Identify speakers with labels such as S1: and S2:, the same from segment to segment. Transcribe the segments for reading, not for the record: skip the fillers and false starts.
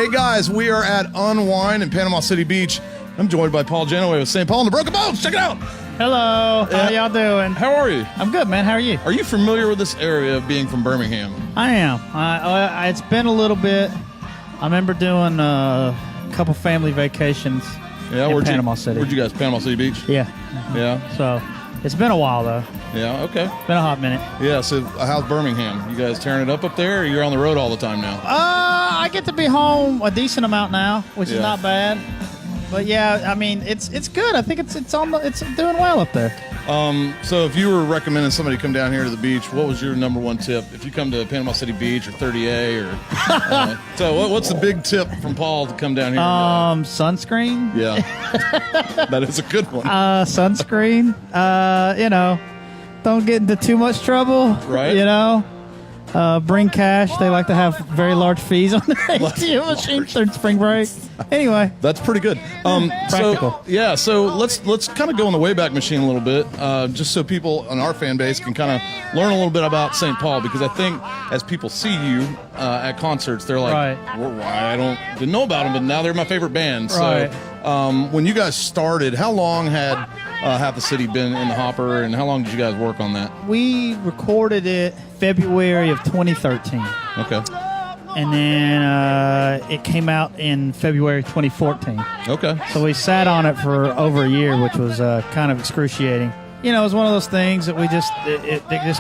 S1: Hey guys, we are at UNwineD in Panama City Beach. I'm joined by Paul Janeway of St. Paul and the Broken Bones. Check it out.
S2: Hello. How y'all doing?
S1: How are you?
S2: I'm good, man. How are you?
S1: Are you familiar with this area being from Birmingham?
S2: I am. It's been a little bit. I remember doing a couple family vacations in Panama City.
S1: Where'd you guys? Panama City Beach?
S2: Yeah.
S1: Yeah.
S2: So it's been a while, though.
S1: Yeah, okay.
S2: Been a hot minute.
S1: Yeah, so how's Birmingham? You guys tearing it up there, or you're on the road all the time now?
S2: I get to be home a decent amount now, which is not bad. But yeah, I mean, it's good. I think it's doing well up there.
S1: So if you were recommending somebody come down here to the beach, what was your number one tip? If you come to Panama City Beach or 30A or so, what's the big tip from Paul to come down here?
S2: Sunscreen.
S1: Yeah, that is a good one.
S2: Sunscreen. Don't get into too much trouble.
S1: Right.
S2: Bring cash. They like to have very large fees on their ATM machines during spring break. Anyway,
S1: that's pretty good.
S2: Practical.
S1: So let's kind of go in the Wayback Machine a little bit, just so people on our fan base can kind of learn a little bit about St. Paul, because I think as people see you at concerts, they're like, well, I didn't know about them, but now they're my favorite band.
S2: Right.
S1: So when you guys started, how long had Half the City been in the hopper, and how long did you guys work on that?
S2: We recorded it February of 2013.
S1: Okay.
S2: And then it came out in February 2014.
S1: Okay.
S2: So we sat on it for over a year, which was kind of excruciating. It was one of those things that we just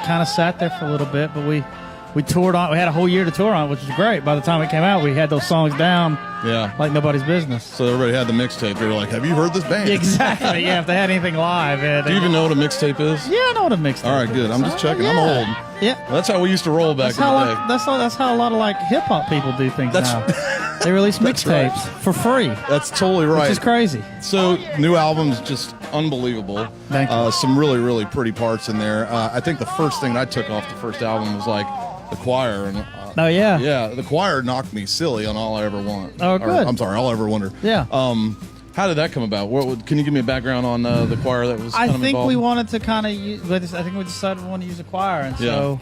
S2: kind of sat there for a little bit, but we toured on. We had a whole year to tour on, which was great. By the time it came out, we had those songs down.
S1: Yeah.
S2: Like nobody's business.
S1: So everybody had the mixtape. They were like, have you heard this band?
S2: Exactly. Yeah, if they had anything live.
S1: Do you even know what a mixtape is?
S2: Yeah, I know what a mixtape is.
S1: All right, good. I'm just checking. I'm old.
S2: Yeah.
S1: Well, that's how we used to roll back in the day.
S2: That's how a lot of hip-hop people do things now. They release mixtapes for free.
S1: That's totally right.
S2: Which is crazy.
S1: So, new album's just unbelievable.
S2: Thank you.
S1: Some really, really pretty parts in there. I think the first thing I took off the first album was like the choir. And,
S2: oh, yeah?
S1: Yeah, the choir knocked me silly on All I Ever Want.
S2: Oh, good.
S1: I'm sorry, All I Ever Wonder.
S2: Yeah.
S1: How did that come about? Can you give me a background on the choir that was kind of involved?
S2: We wanted to kind of use, I think we decided we wanted to use a choir. And so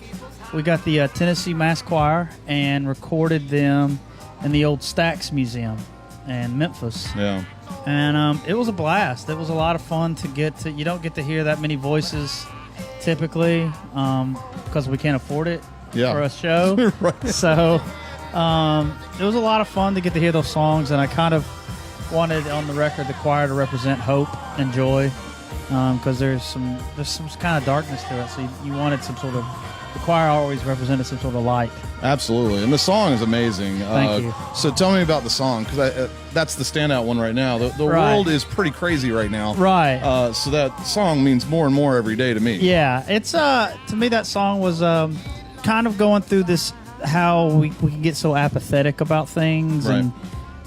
S2: we got the Tennessee Mass Choir and recorded them in the old Stax Museum in Memphis.
S1: Yeah.
S2: And it was a blast. It was a lot of fun to you don't get to hear that many voices typically because we can't afford it for a show.
S1: Right.
S2: So it was a lot of fun to get to hear those songs, and I kind of wanted on the record the choir to represent hope and joy, because there's some kind of darkness to it. So you wanted some sort of, the choir always represented some sort of light.
S1: Absolutely, and the song is amazing.
S2: Thank you.
S1: So tell me about the song, because that's the standout one right now. The world is pretty crazy right now.
S2: Right.
S1: So that song means more and more every day to me.
S2: Yeah, it's to me that song was kind of going through this, how we can get so apathetic about things,
S1: right.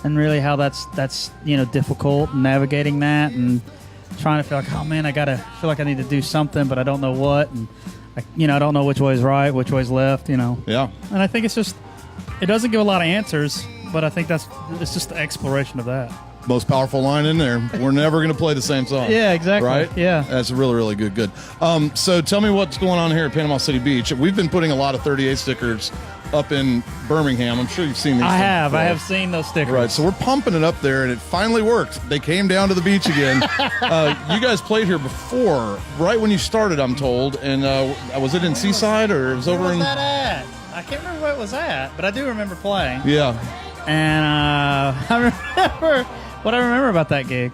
S2: and really how that's difficult, navigating that and trying to feel like, oh man, I feel like I need to do something, but I don't know what, and I don't know which way is right, which way is left,
S1: Yeah.
S2: And I think it doesn't give a lot of answers, but I think it's just the exploration of that.
S1: Most powerful line in there. We're never going to play the same song.
S2: Yeah, exactly.
S1: Right?
S2: Yeah.
S1: That's really, really good. So tell me what's going on here at Panama City Beach. We've been putting a lot of 38 stickers up in Birmingham. I'm sure you've seen these.
S2: I have seen those stickers.
S1: Right, so we're pumping it up there, and it finally worked. They came down to the beach again. You guys played here before, right when you started, I'm told. And was it in Seaside, or it was over in...
S2: Where was that at? I can't remember where it was at, but I do remember playing.
S1: Yeah.
S2: And what I remember about that gig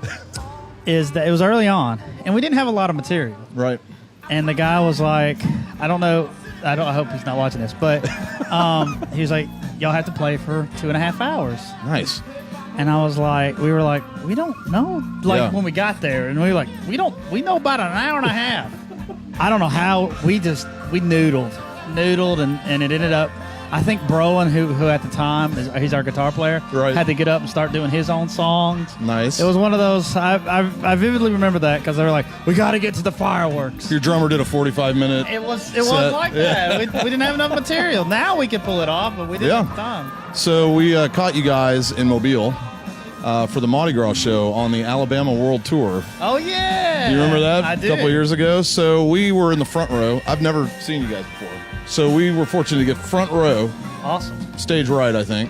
S2: is that it was early on, and we didn't have a lot of material.
S1: Right.
S2: And the guy was like, I don't know, I hope he's not watching this, but he was like, y'all have to play for 2.5 hours.
S1: Nice.
S2: And we were like, we don't know. When we got there, and we were like, we know about an hour and a half. I don't know how, we noodled, and it ended up, I think Broen, who at the time, he's our guitar player, had to get up and start doing his own songs.
S1: Nice.
S2: It was one of those, I vividly remember that, because they were like, we got to get to the fireworks.
S1: Your drummer did a 45-minute
S2: It was like that. We didn't have enough material. Now we can pull it off, but we didn't have time.
S1: So we caught you guys in Mobile for the Mardi Gras show on the Alabama World Tour.
S2: Oh, yeah.
S1: Do you remember that?
S2: I did.
S1: A couple of years ago. So we were in the front row. I've never seen you guys before. So we were fortunate to get front row.
S2: Awesome.
S1: Stage right, I think.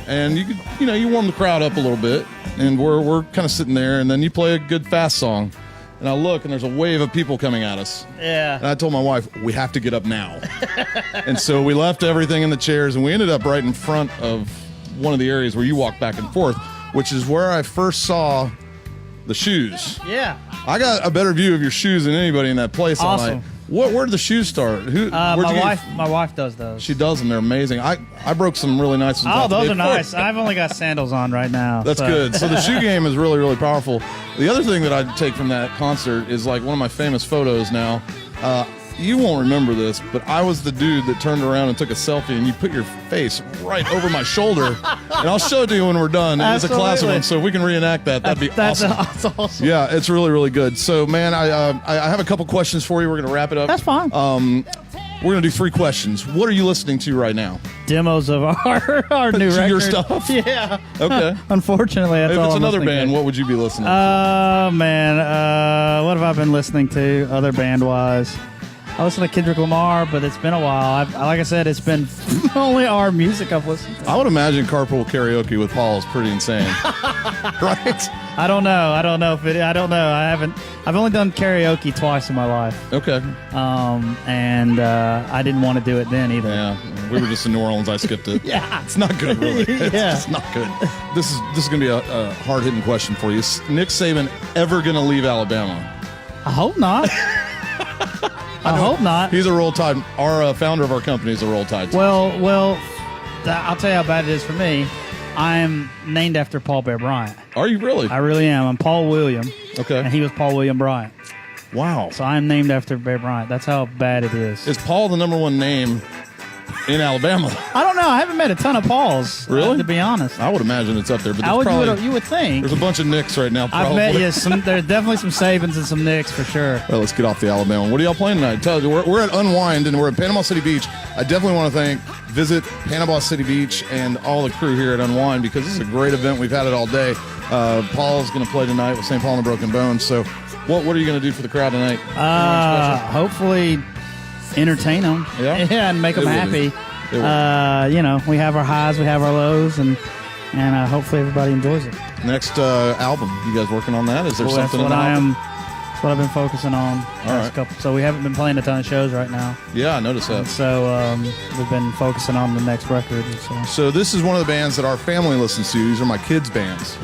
S1: and you warm the crowd up a little bit, and we're kind of sitting there, and then you play a good fast song, and I look, and there's a wave of people coming at us.
S2: Yeah.
S1: And I told my wife, we have to get up now. And so we left everything in the chairs, and we ended up right in front of one of the areas where you walk back and forth, which is where I first saw the shoes.
S2: Yeah.
S1: I got a better view of your shoes than anybody in that place all
S2: Awesome.
S1: night. Where did the shoes start?
S2: My wife does those.
S1: She does them. They're amazing. I broke some really nice ones.
S2: Oh,
S1: out the
S2: those
S1: day
S2: are
S1: before.
S2: nice. I've only got sandals on right now.
S1: That's good. So the shoe game is really, really powerful. The other thing that I take from that concert is like one of my famous photos now. You won't remember this, but I was the dude that turned around and took a selfie, and you put your face right over my shoulder. And I'll show it to you when we're done. It's a classic one, so if we can reenact that, that'd be awesome.
S2: That's awesome.
S1: Yeah, it's really, really good. So, man, I have a couple questions for you. We're going to wrap it up.
S2: That's fine.
S1: We're going to do 3 questions. What are you listening to right now?
S2: Demos of our new record.
S1: Your stuff?
S2: Yeah.
S1: Okay.
S2: Unfortunately, that's
S1: If
S2: all
S1: it's
S2: I'm
S1: another
S2: listening
S1: band,
S2: to.
S1: what would you be listening to?
S2: Man, what have I been listening to other band-wise? I listen to Kendrick Lamar, but it's been a while. Like I said, it's been only our music I've listened to.
S1: I would imagine carpool karaoke with Paul is pretty insane. Right?
S2: I don't know. I don't know. I've only done karaoke twice in my life.
S1: Okay.
S2: And I didn't want to do it then either.
S1: Yeah. We were just in New Orleans. I skipped it.
S2: Yeah.
S1: It's not good, really. It's
S2: Yeah.
S1: just not good. This is going to be a hard-hitting question for you. Is Nick Saban ever going to leave Alabama?
S2: I hope not. I hope not.
S1: He's a Roll Tide. Our founder of our company is a Roll Tide.
S2: Well, I'll tell you how bad it is for me. I'm named after Paul Bear Bryant.
S1: Are you really?
S2: I really am. I'm Paul William.
S1: Okay.
S2: And he was Paul William Bryant.
S1: Wow.
S2: So I'm named after Bear Bryant. That's how bad it is.
S1: Is Paul the number 1 name in Alabama?
S2: I don't know. I haven't met a ton of Pauls.
S1: Really?
S2: To be honest.
S1: I would imagine it's up there, but
S2: You would think.
S1: there's a bunch of Nicks right now. Probably.
S2: I've met there's definitely some Sabins and some Nicks for sure.
S1: Well, let's get off the Alabama. What are y'all playing tonight? Tell you, we're at UNwineD, and we're at Panama City Beach. I definitely want to visit Panama City Beach and all the crew here at UNwineD because this is a great event. We've had it all day. Paul's going to play tonight with St. Paul and the Broken Bones. So what are you going to do for the crowd tonight?
S2: Hopefully entertain them.
S1: Yeah?
S2: Yeah, and make them happy. We have our highs, we have our lows, and hopefully everybody enjoys it.
S1: Next album, you guys working on that? Is there something in the album?
S2: That's what I've been focusing on.
S1: All right.
S2: So we haven't been playing a ton of shows right now.
S1: Yeah, I noticed that.
S2: So we've been focusing on the next record.
S1: So this is one of the bands that our family listens to. These are my kids' bands.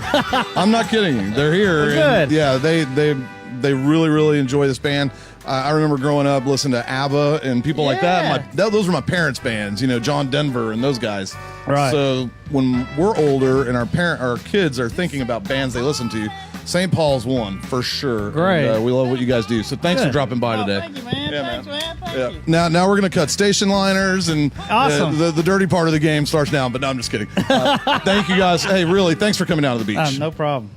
S1: I'm not kidding you. They're here.
S2: Good.
S1: Yeah, they really, really enjoy this band. I remember growing up listening to ABBA and people like that. Those were my parents' bands, John Denver and those guys.
S2: Right.
S1: So when we're older and our kids are thinking about bands they listen to, St. Paul's one for sure.
S2: Great.
S1: And, we love what you guys do. So thanks for dropping by today.
S2: Thank you, man.
S1: Yeah,
S2: Thanks, man.
S1: Yeah. Now we're gonna cut station liners and
S2: Awesome.
S1: the dirty part of the game starts now. But no, I'm just kidding. Thank you guys. Hey, really, thanks for coming down to the beach.
S2: No problem.